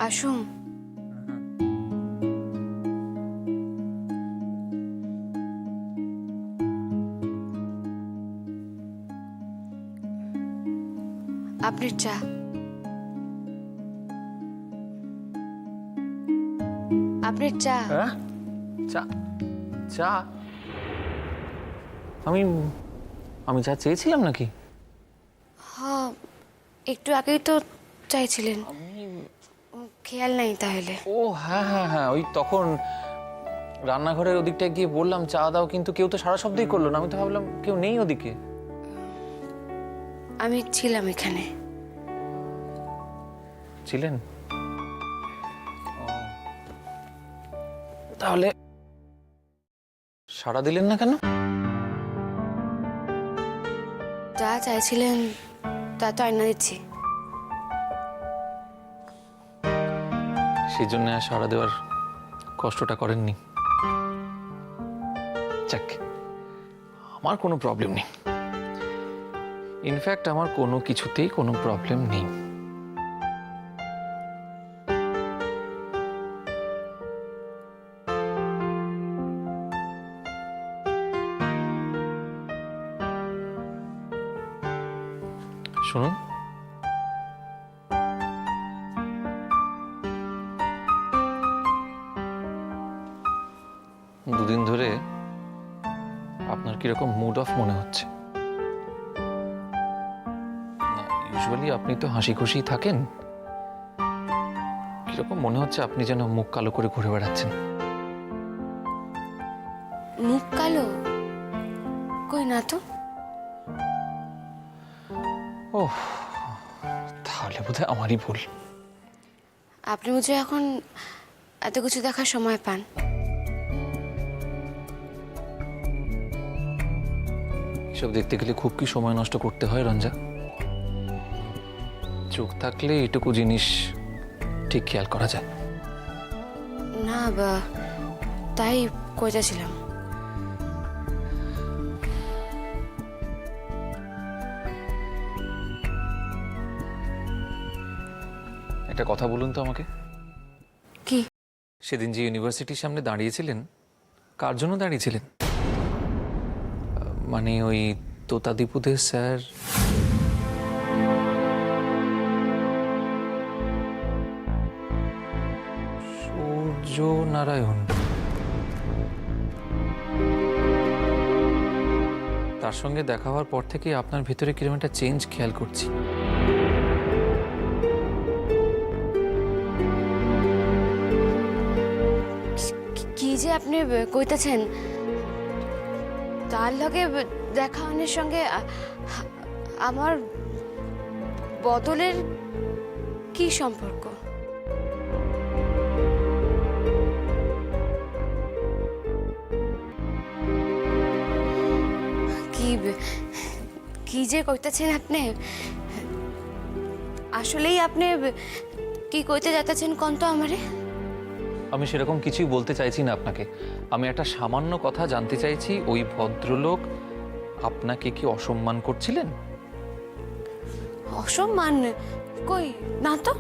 আসুন। আপনার চা। আপনার চা। হ্যাঁ, চা? চা? আমি আমি চা চেয়েছিলাম নাকি? হ্যাঁ, একটু আগেই তো চাইছিলেন। খেয়াল নাই তাহলে। ও হ্যাঁ হ্যাঁ হ্যাঁ, ওই তখন রান্নাঘরের ওদিকটায় গিয়ে বললাম চা দাও, কিন্তু কেউ তো সারা শব্দই করলো না। আমি তো ভাবলাম কেউ নেই ওদিকে। আমি ছিলাম এখানে। ছিলেন? তাহলে সাড়া দিলেন না কেন? যা চাইছিলেন তা তো আয়না দিচ্ছি। সেই জন্য আর সাড়া দেওয়ার কষ্টটা করেননি। যাক, আমার কোনো প্রবলেম নেই। ইনফ্যাক্ট আমার কোনো কিছুতেই কোনো প্রবলেম নেই। শুনুন, দুদিন ধরে আপনার কিরকম মুড অফ মনে হচ্ছে। ইউজুয়ালি আপনি তো হাসি খুশি থাকেন, কিরকম মনে হচ্ছে আপনি যেন মুখ কালো করে ঘুরে বেড়াচ্ছেন। মুখ কালো? কই না তো। ওহ, তাহলে বোধহয় আমারই ভুল। আপনি বুঝে এখন এত কিছু দেখার সময় পান? এসব দেখতে গেলে খুব কি সময় নষ্ট করতে হয় রঞ্জা? চোখ থাকলে এটুকু জিনিস ঠিক খেয়াল করা যায়। না বা তাই কইতেছিলাম। একটা কথা বলুন তো আমাকে। কি? সেদিন যে ইউনিভার্সিটির সামনে দাঁড়িয়েছিলেন, কার জন্য দাঁড়িয়েছিলেন? মানে ওই তোতাদীপুদের স্যার? সূর্য নারায়ণ? তার সঙ্গে দেখা হওয়ার পর থেকে আপনার ভেতরে কিরকম একটা চেঞ্জ খেয়াল করছি। কি যে আপনি কইতেছেন? তার লগে দেখা হওয়ার সঙ্গে আমার বদলের কি সম্পর্ক? কি কি যে কইতেছেন আপনি? আসলেই আপনি কি কইতে যাচ্ছেন কোন তো আমারে? আমি সেরকম কিছুই বলতে চাইছি না আপনাকে। আমি একটা সামান্য কথা জানতে চাইছি, ওই ভদ্রলোক আপনাকে কি অসম্মান করছিলেন? অসম্মান? কই না তো।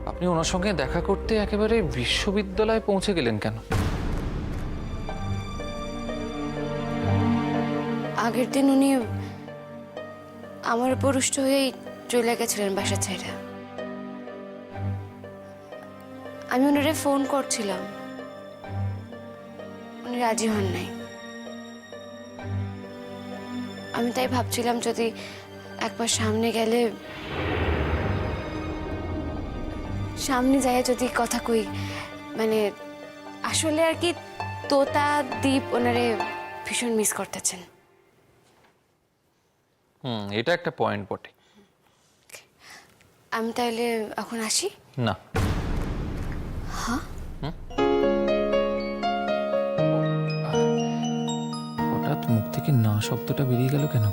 আপনি ওনার সঙ্গে দেখা করতে একেবারে বিশ্ববিদ্যালয়ে পৌঁছে গেলেন কেন? আগের দিন উনি আমার উপর রুষ্ট হয়েই চলে গেছিলেন বাসা ছেড়ে। আমি ওনারে ফোন করছিলাম, উনি রাজি হন নাই। আমি তাই ভাবছিলাম যদি একবার সামনে গেলে, সামনে যায় যদি কথা কই, মানে আসলে আর কি তোতা দ্বীপ ওনারে ভীষণ মিস করতেছেন। এটা একটা পয়েন্ট বটে। আমি তাহলে এখন আসি? না। হ্যাঁ? হঠাৎ মুখ থেকে না শব্দটা বেরিয়ে গেল কেন?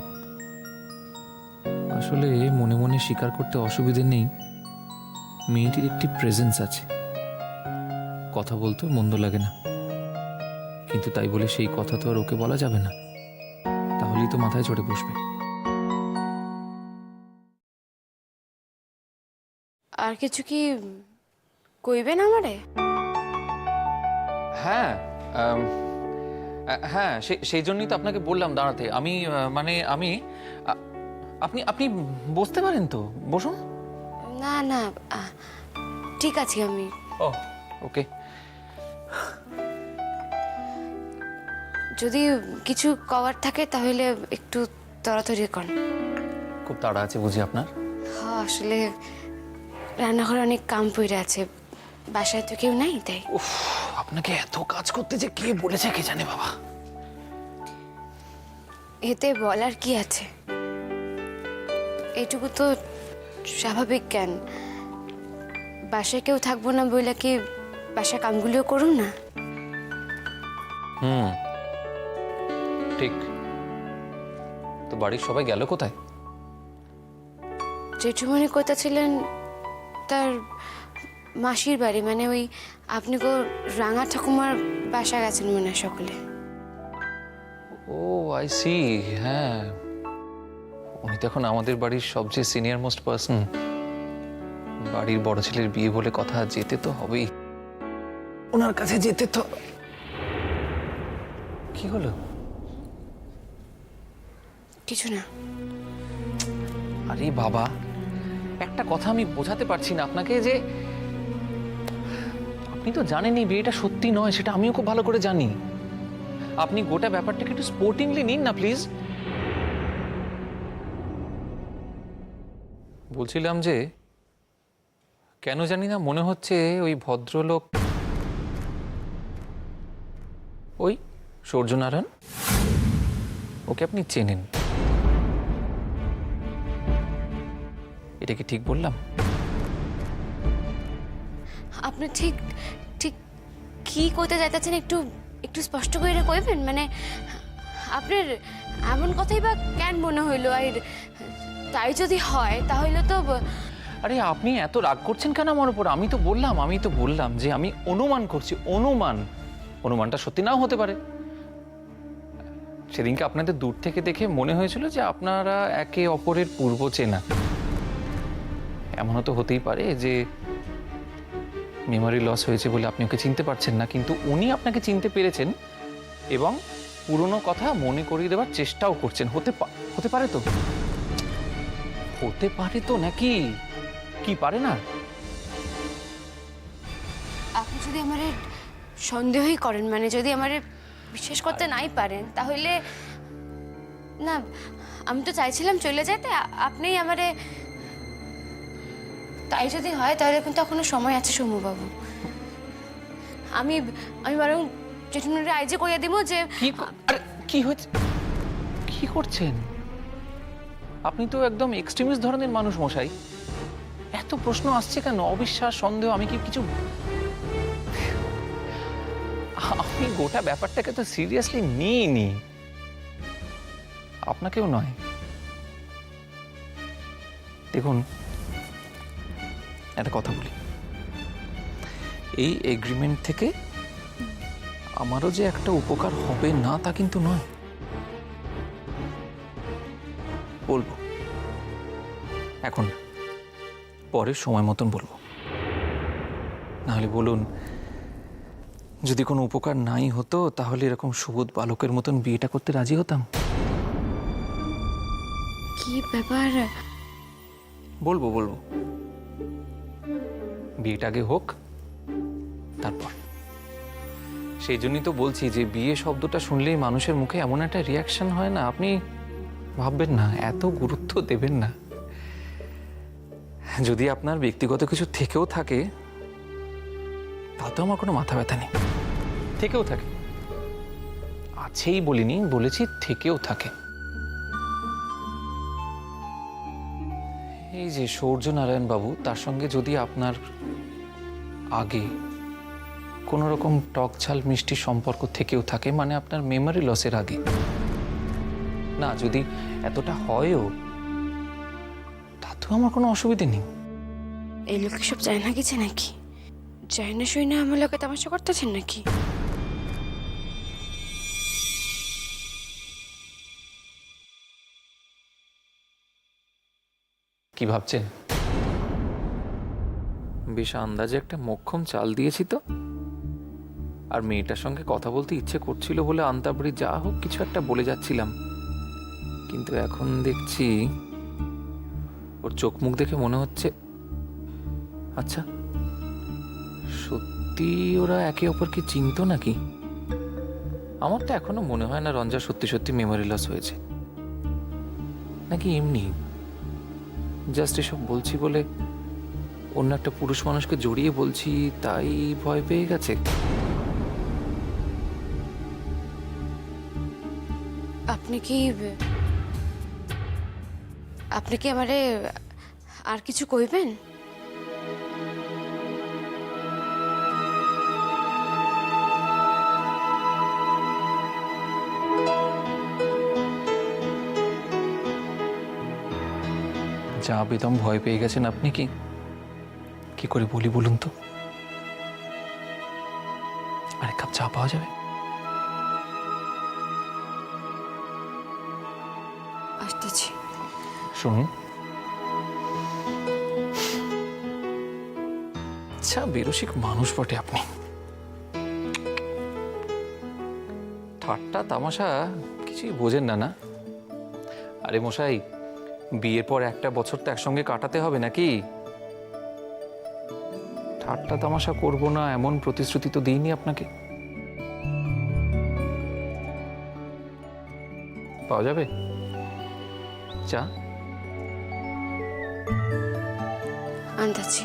আসলে মনে মনে স্বীকার করতে অসুবিধে নেই, মেয়েটির একটি প্রেজেন্স আছে। কথা বলতেও মন্দ লাগে না, কিন্তু তাই বলে সেই কথা তো আর ওকে বলা যাবে না, তাহলেই তো মাথায় চড়ে বসবে। আর কিছু কি কইবেন আমারে? হ্যাঁ, হ্যাঁ, সেই জন্যই তো আপনাকে বললাম দাঁড়াতে। আমি মানে আমি আপনি আপনি বসতে পারেন তো, বসুন। না না, ঠিক আছে আমি। ও ওকে। যদি কিছু কভার থাকে তাহলে একটু তাড়াতাড়ি করেন। খুব তাড়া আছে বুঝি আপনার? হ্যাঁ, আসলে রান্নাঘরে অনেক কাম পড়ে আছে, বাসায় তো কেউ নাই তাই। উফ, আপনাকে এত কাজ করতে যে কে বলেছে কে জানে বাবা। এতে বলার কি আছে, এইটুকু তো স্বাভাবিক। জ্ঞান বাসায় কেউ থাকবো না বলে কি বাসার কামগুলিও করুন না? হুম, ঠিক। তো বাড়ির সবাই গেল কোথায়? জেঠুমনি কোথা ছিলেন তার মাসির বাড়ি, মানে ওই আপনি গো রাঙা ঠাকুমার বাসা গেছেন মনে হয় সকলে। ও আই সি, হ্যাঁ। উনি তো এখন আমাদের বাড়ির সবচেয়ে সিনিয়র মোস্ট পার্সন। বাড়ির বড় ছেলের বিয়ে বলে কথা, যেতে তো হবেই। ওনার কাছে যেতে তো। কি হলো? কিছু না। আরে বাবা, একটা কথা আমি বোঝাতে পারছি না আপনাকে, যে আপনি তো জানেনই বিয়েটা সত্যি নয়, সেটা আমিও খুব ভালো করে জানি। আপনি গোটা ব্যাপারটাকে একটু স্পোর্টিংলি নিন না প্লিজ। বলছিলাম যে কেন জানি না মনে হচ্ছে ওই ভদ্রলোক, ওই সূর্যনারায়ণ, ওকে আপনি চেনেন। এটা কি ঠিক বললাম? আপনি ঠিক ঠিক কি করতে যাইতেছেন একটু একটু স্পষ্ট করে কইবেন? মানে আপনার এমন কথাই বা কেন মনে হইলো? আর তাই যদি হয় তাহলে তো আরে আপনি এত রাগ করছেন কেন আমার উপর? আমি তো বললাম যে আমি অনুমান করছি। অনুমানটা সত্যি নাও হতে পারে। সেদিনকে আপনাদের দূর থেকে দেখে মনে হয়েছিল যে আপনারা একে অপরের পূর্ব চেনা। এমনও তো হতেই পারে যে মেমোরি লস হয়েছে বলে আপনি ওকে চিনতে পারছেন না, কিন্তু উনি আপনাকে চিনতে পেরেছেন এবং পুরনো কথা মনে করিয়ে দেওয়ার চেষ্টাও করছেন। হতে পারে তো? হতে পারে তো নাকি? কি পারে না? আপনি যদি আমারে সন্দেহই করেন, মানে যদি আমারে বিশ্বাস করতে নাই পারেন, তাহলে না, আমি তো চাইছিলাম চলে যেতে, আপনি আমারে। তাই যদি হয় তাহলে কিন্তু এখনো সময় আছে সৌম্যবাবু। আমি আমি বরং জেঠুমনিরে আইজে কইয়া দিব যে আরে কি হয়েছে? কি করছেন আপনি? তো একদম এক্সট্রিমিস্ট ধরনের মানুষ মশাই। এত প্রশ্ন আসছে কেন? অবিশ্বাস, সন্দেহ, আমি কি কিছু? আমি গোটা ব্যাপারটাকে তো সিরিয়াসলি নিইনি, আপনাকেও নয়। দেখুন, একটা কথা বলি, এই এগ্রিমেন্ট থেকে আমারও যে একটা উপকার হবে না তা কিন্তু নয়। বলবো এখন, পরের সময় মতন বলবো। নাহলে বলুন, যদি কোনো উপকার নাই হতো তাহলে এরকম সুবোধ বালকের মতন বিয়েটা করতে রাজি হতাম? কি ব্যাপার? বলবো। বিয়েটা আগে হোক, তারপর। সেই জন্যই তো বলছি যে বিয়ে শব্দটা শুনলেই মানুষের মুখে এমন একটা রিয়াকশন হয় না, আপনি ভাববেন না, এত গুরুত্ব দেবেন না। যদি আপনার ব্যক্তিগত কিছু থেকেও থাকে তাতেও আমার কোনো মাথা ব্যথা নেই। থেকেও থাকে, আছেই বলিনি, বলেছি থেকেও থাকে। এই যে সূর্যনারায়ণ বাবু, তার সঙ্গে যদি আপনার আগে কোনো রকম টক ঝাল মিষ্টি সম্পর্ক থেকেও থাকে, মানে আপনার মেমোরি লসের আগে না, যদি এতটা হয়ও, তাতেও আমার কোনো অসুবিধে নেই। এই লোক সব যায় না গেছে নাকি? যায় না শুই না আমার লোকে তামাশা করতেছেন নাকি? কি ভাবছেন? বেশ আন্দাজে একটা মোক্ষম চাল দিয়েছি তো। আর মেয়েটার সঙ্গে কথা বলতে ইচ্ছে করছিল বলে আন্তাবড়ি যা হোক কিছু একটা বলে যাচ্ছিলাম, কিন্তু এখন দেখছি ওর চোখ মুখ দেখে মনে হচ্ছে, আচ্ছা সত্যি ওরা একে অপরকে চিনতো নাকি? আমার তো এখনো মনে হয় না রঞ্জা সত্যি সত্যি মেমোরি লস হয়েছে, নাকি এমনি জাস্ট এসব বলছি বলে অন্য একটা পুরুষ মানুষকে জড়িয়ে বলছি তাই ভয় পেয়ে গেছে। আপনি কি আমারে আর কিছু কইবেন? যা বেদম ভয় পেয়ে গেছেন আপনি, কি করে বলি বলুন তো? আরেক কাপ চা পাওয়া যাবে? আসতেছি। শুনুন, আচ্ছা বেরসিক মানুষ বটে আপনি। ঠাট্টা তামাশা কিছুই বোঝেন না না? আরে মশাই, বিয়ের পর একটা বছর তো একসঙ্গে কাটাতে হবে নাকি? ঠাট্টা তামাশা করবো না এমন প্রতিশ্রুতি তো দিইনি আপনাকে। পাওয়া যাবে চা? আনতাছি।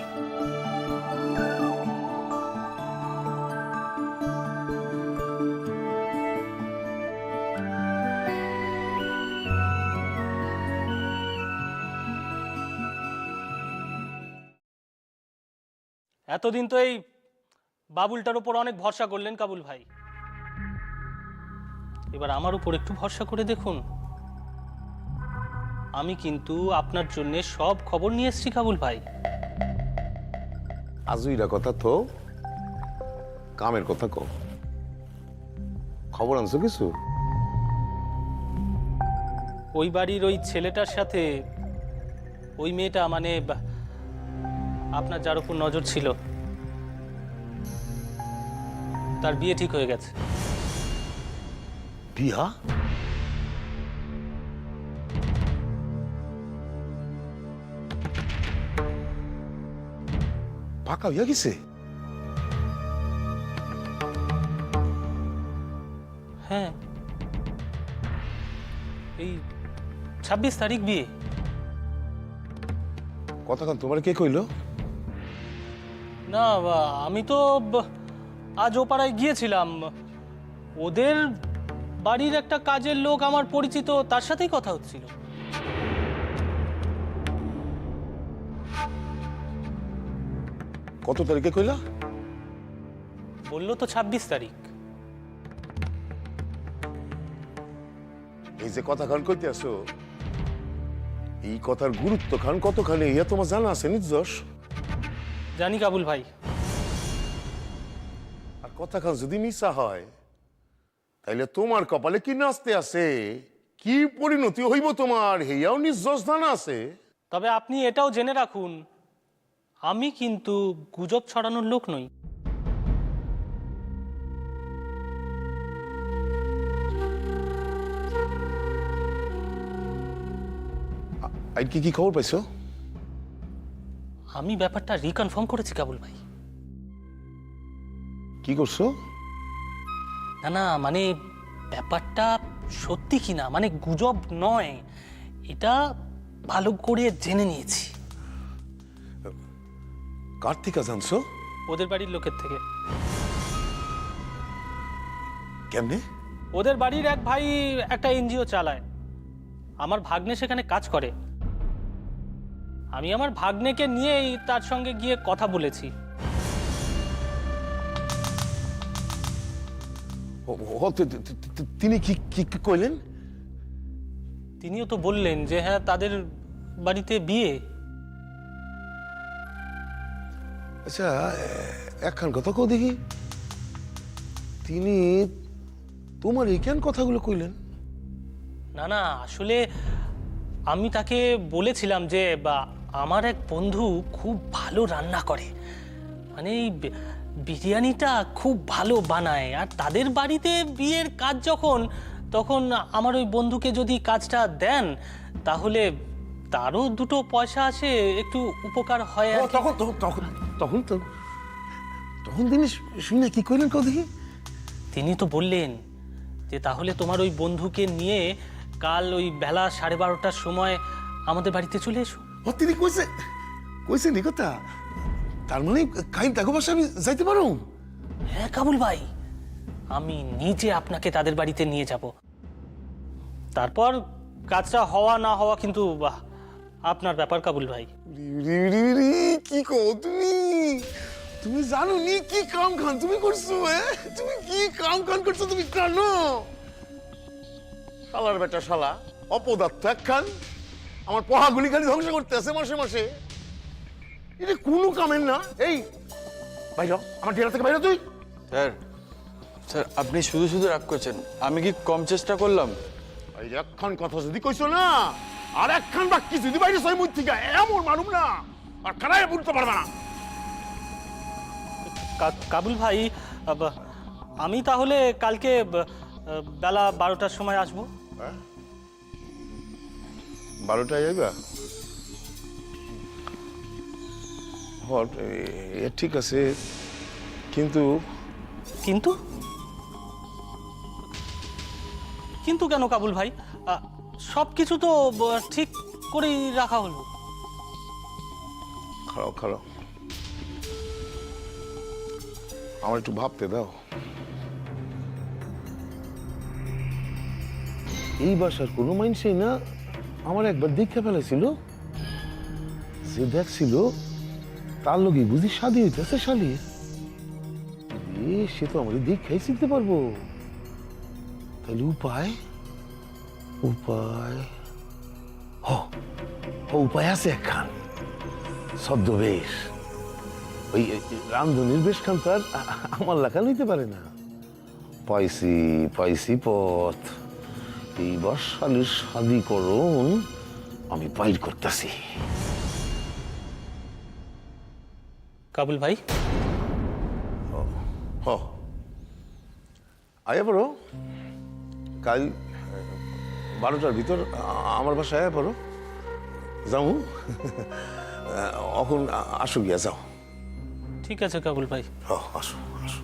এতদিন তো এই বাবুলটার উপর অনেক ভরসা করলেন কাবুল ভাই, এবার আমার উপর একটু ভরসা করে দেখুন। আমি কিন্তু আপনার জন্য সব খবর নিয়ে এসেছি কাবুল ভাই। আজুইরা কথা তো, কামের কথা কও। খবর আনছো কিছু? ওই বাড়ির ওই ছেলেটার সাথে ওই মেয়েটা, মানে আপনার যার উপর নজর ছিল, তার বিয়ে ঠিক হয়ে গেছে। বিয়া? পাকা হইয়া গেছে? হ্যাঁ, এই 26 তারিখ বিয়ে। কতক্ষণ তোমার কে কইলো? না, আমি তো আজ ও পাড়ায় গিয়েছিলাম, ওদের বাড়ির একটা কাজের লোক আমার পরিচিত, তার সাথেই কথা হচ্ছিল। কত তারিখে কইলা? বললো তো 26 তারিখ। এই যে কথা খান কইতে আসো, এই কথার গুরুত্ব খান কতখানি ইয়া তোমার জানা আছে নির্দোষ? জানি কাবুল ভাই। আর কথা খান যদি মিশা হয় তাইলে তোমার কপালে কি নাচতে আছে, কি পরিণতি হইব তোমার, হেয়াও নির্দোষ জানা আছে। তবে আপনি এটাও জেনে রাখুন, আমি কিন্তু গুজব ছড়ানোর লোক নই। আর কি কি খবর পাইছো? আমি ব্যাপারটা রিকনফার্ম করেছি কাবুল ভাই। কি করছো? না না, মানে ব্যাপারটা সত্যি কিনা, মানে গুজব নয়, এটা ভালো করে জেনে নিয়েছি। কার থেকে জানছো? ওদের বাড়ির লোকের থেকে। কেমনে? ওদের বাড়ির এক ভাই একটা এনজিও চালায়, আমার ভাগ্নে সেখানে কাজ করে। আমি আমার ভাগ্নেকে নিয়েই তার সঙ্গে গিয়ে কথা বলেছি। তিনি কি কি কইলেন? তিনিও তো বললেন যে হ্যাঁ, তাদের বাড়িতে বিয়ে। আচ্ছা, একখান কথা কও দেখি, তিনি তোমার এই কেন কথাগুলো কইলেন? না না, আসলে আমি তাকে বলেছিলাম যে আমার এক বন্ধু খুব ভালো রান্না করে, মানে এই বিরিয়ানিটা খুব ভালো বানায়। আর তাদের বাড়িতে বিয়ের কাজ যখন, তখন আমার ওই বন্ধুকে যদি কাজটা দেন তাহলে তারও দুটো পয়সা আসে, একটু উপকার হয় আর কি। তখন তখন তখন তখন তো তখন তিনি শুনে কি করলেন কদি? তিনি তো বললেন যে তাহলে তোমার ওই বন্ধুকে নিয়ে কাল ওই বেলা 12:30টার সময় আমাদের বাড়িতে চলে এসো। ও তিনি কইছে নি কথা? তার মানে কাইন তাকে বাসা আমি যাইতে পারো? হ্যাঁ কাবুল ভাই, আমি নিজে আপনাকে তাদের বাড়িতে নিয়ে যাব। তারপর কাজটা হওয়া না হওয়া কিন্তু আপনার ব্যাপার কাবুল ভাই। কি কো তুমি? তুমি জানো নি কি কাম খান তুমি করছো? তুমি কি কাম খান করছো? তুমি জানো? শালার বেটা শালা, অপদার্থ একখান আমার পহাগুলি খালি ধ্বংস করতে আছে মাসে মাসে। এটা কোনো কামের না। এই বাইরে আমার ডেরা থেকে বাইরে তুই। স্যার স্যার আপনি শুধু শুধু রাগ করছেন, আমি কি কম চেষ্টা করলাম? এই একখান কথা যদি কইছো না, আর একখান বাক্য যদি বাইরে ছয় মুখ থেকে এমন মারুম না, আর কারাই বুঝতে পারবে না। কাবুল ভাই, আমি তাহলে কালকে বেলা 12টার সময় আসবো। 12টায় যাইবা? ঠিক আছে, কিন্তু কিন্তু কিন্তু কেন কাবুল ভাই? সব কিছু তো ঠিক করেই রাখা হলো। খারাপ খারাপ, আমার একটু ভাবতে দাও। এই বাসার কোনো মানুষই না আমার একবার দেখে ফেলেছিল, যে দেখছিল তার লোকই বুঝি শাদি হইতেছে শালি। সে তো আমার দেখেই চিনতে পারবো। তাহলে উপায় উপায় উপায় আছে একখান। ছদ্মবেশ, ওই রামধনির বেশ খান তার আমার লেখা নিতে পারে না। পাইছি পাইছি পথ। এইবার শালির শাদি করুন আমি বাইর করতেছি। কাবুল ভাই, আয়া পড়ো কাল 12টার ভিতর আমার বাসায় আয়া পড়ো। যাও এখন আসো গিয়া যাও। ঠিক আছে কাবুল ভাই। আসো আসো।